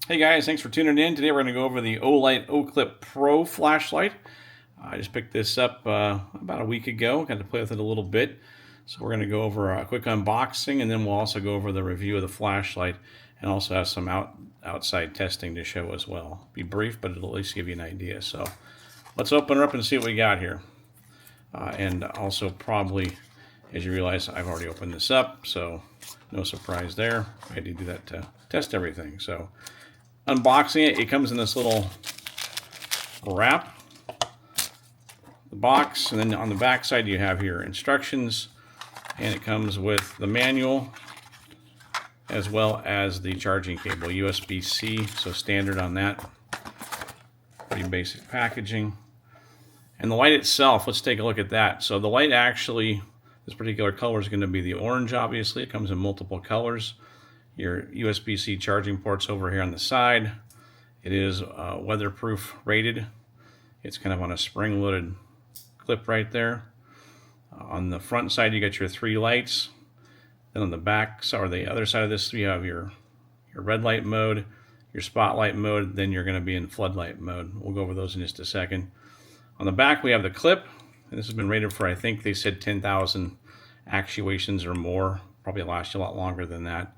Hey guys, thanks for tuning in. Today we're going to go over the Olight Oclip Pro flashlight. I just picked this up about a week ago. Got to play with it a little bit. So we're going to go over a quick unboxing, and then we'll also go over the review of the flashlight and also have some outside testing to show as well. Be brief, but it'll at least give you an idea. So let's open her up and see what we got here. And also probably, as you realize, I've already opened this up, so no surprise there. I had to do that to test everything. So unboxing it, it comes in this little wrap, the box, and then on the back side you have your instructions, and it comes with the manual as well as the charging cable, USB-C, so standard on that. Pretty basic packaging. And the light itself, let's take a look at that. So the light actually, this particular color is going to be the orange, obviously. It comes in multiple colors. Your USB-C charging ports over here on the side. It is weatherproof rated. It's kind of on a spring-loaded clip right there. On the front side, you got your 3 lights. Then on the back, or the other side of this, you have your red light mode, your spotlight mode, then you're going to be in floodlight mode. We'll go over those in just a second. On the back, we have the clip, and this has been rated for, I think they said 10,000 actuations or more. Probably last you a lot longer than that.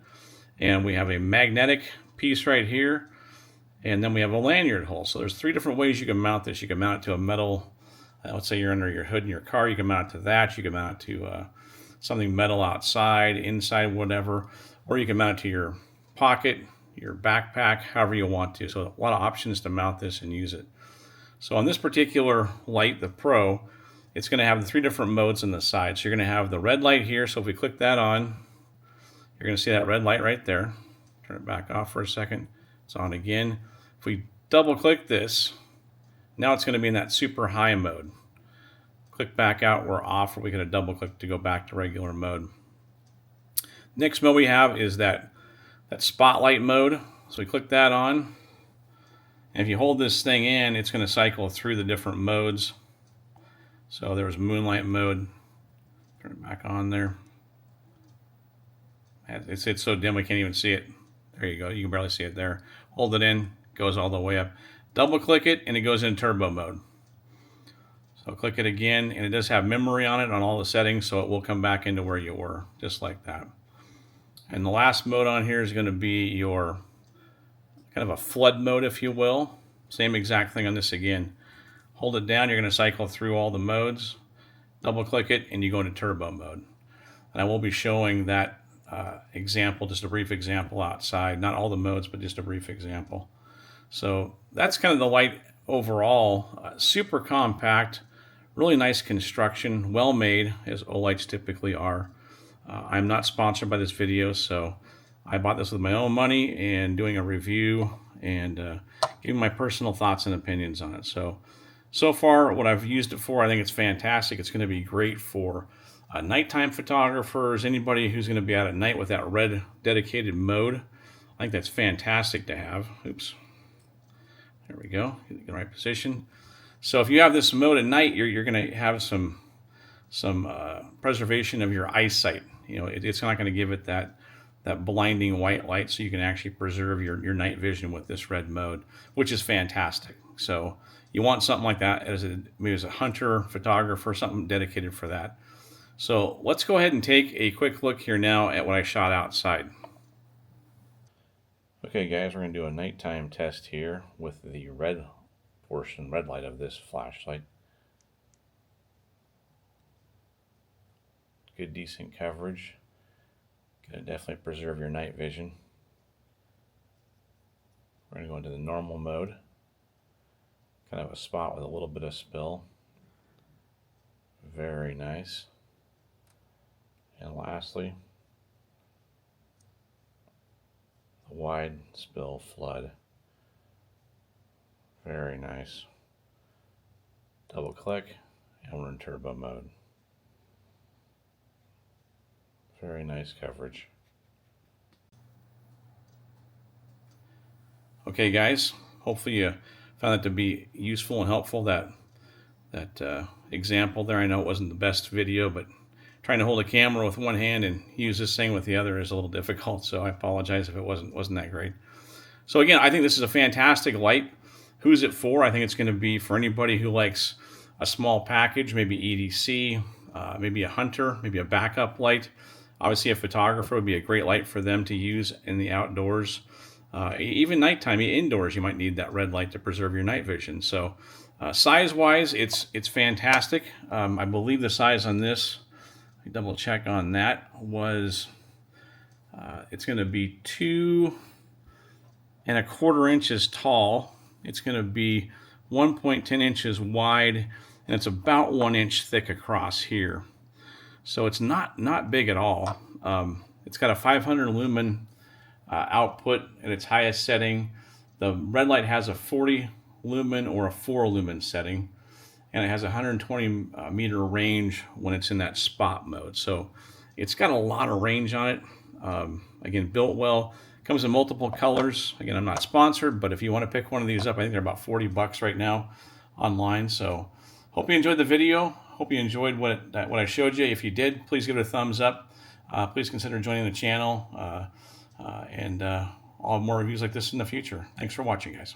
And we have a magnetic piece right here, and then we have a lanyard hole. So there's 3 different ways you can mount this. You can mount it to a metal, let's say you're under your hood in your car, you can mount it to that. You can mount it to something metal outside, inside, whatever. Or you can mount it to your pocket, your backpack, however you want to. So a lot of options to mount this and use it. So on this particular light, the Pro, it's going to have the 3 different modes on the side. So you're going to have the red light here. So if we click that on, you're going to see that red light right there. Turn it back off for a second. It's on again. If we double click this, now it's going to be in that super high mode. Click back out, we're off, or we can double click to go back to regular mode. Next mode we have is that spotlight mode. So we click that on. And if you hold this thing in, it's going to cycle through the different modes. So there was moonlight mode. Turn it back on there. It's so dim we can't even see it. There you go. You can barely see it there. Hold it in, goes all the way up. Double click it, and it goes in turbo mode. So click it again, and it does have memory on it on all the settings, so it will come back into where you were, just like that. And the last mode on here is going to be your kind of a flood mode, if you will. Same exact thing on this again. Hold it down, you're going to cycle through all the modes. Double click it, and you go into turbo mode. And I will be showing that example, just a brief example outside. Not all the modes, but just a brief example. So that's kind of the light overall. Super compact, really nice construction, well made, as Olights typically are. I'm not sponsored by this video, so I bought this with my own money and doing a review and giving my personal thoughts and opinions on it. So far, what I've used it for, I think it's fantastic. It's going to be great for nighttime photographers, anybody who's going to be out at night with that red dedicated mode. I think that's fantastic to have. Oops. There we go. Get in the right position. So if you have this mode at night, you're going to have some preservation of your eyesight. You know, it's not going to give it that blinding white light, so you can actually preserve your night vision with this red mode, which is fantastic. So you want something like that maybe as a hunter, photographer, something dedicated for that. So let's go ahead and take a quick look here now at what I shot outside. Okay guys, we're going to do a nighttime test here with the red light of this flashlight. Good decent coverage. Going to definitely preserve your night vision. We're going to go into the normal mode. Kind of a spot with a little bit of spill. Very nice. And lastly, the wide spill flood. Very nice. Double click, and we're in turbo mode. Very nice coverage. Okay guys, hopefully you found that to be useful and helpful, that example there. I know it wasn't the best video, but trying to hold a camera with one hand and use this thing with the other is a little difficult, so I apologize if it wasn't that great. So again, I think this is a fantastic light. Who's it for? I think it's going to be for anybody who likes a small package, maybe EDC, maybe a hunter, maybe a backup light. Obviously, a photographer would be a great light for them to use in the outdoors. Even nighttime, indoors, you might need that red light to preserve your night vision. So size-wise, it's fantastic. I believe the size on this, double check on that, was it's going to be 2¼ inches tall. It's going to be 1.10 inches wide, and it's about 1 inch thick across here. So it's not big at all. It's got a 500 lumen output at its highest setting. The red light has a 40 lumen or a 4 lumen setting, and it has a 120 meter range when it's in that spot mode. So it's got a lot of range on it. Again, built well. Comes in multiple colors. Again, I'm not sponsored, but if you want to pick one of these up, I think they're about 40 bucks right now online. So hope you enjoyed the video. Hope you enjoyed what I showed you. If you did, please give it a thumbs up. Please consider joining the channel, and I'll have more reviews like this in the future. Thanks for watching, guys.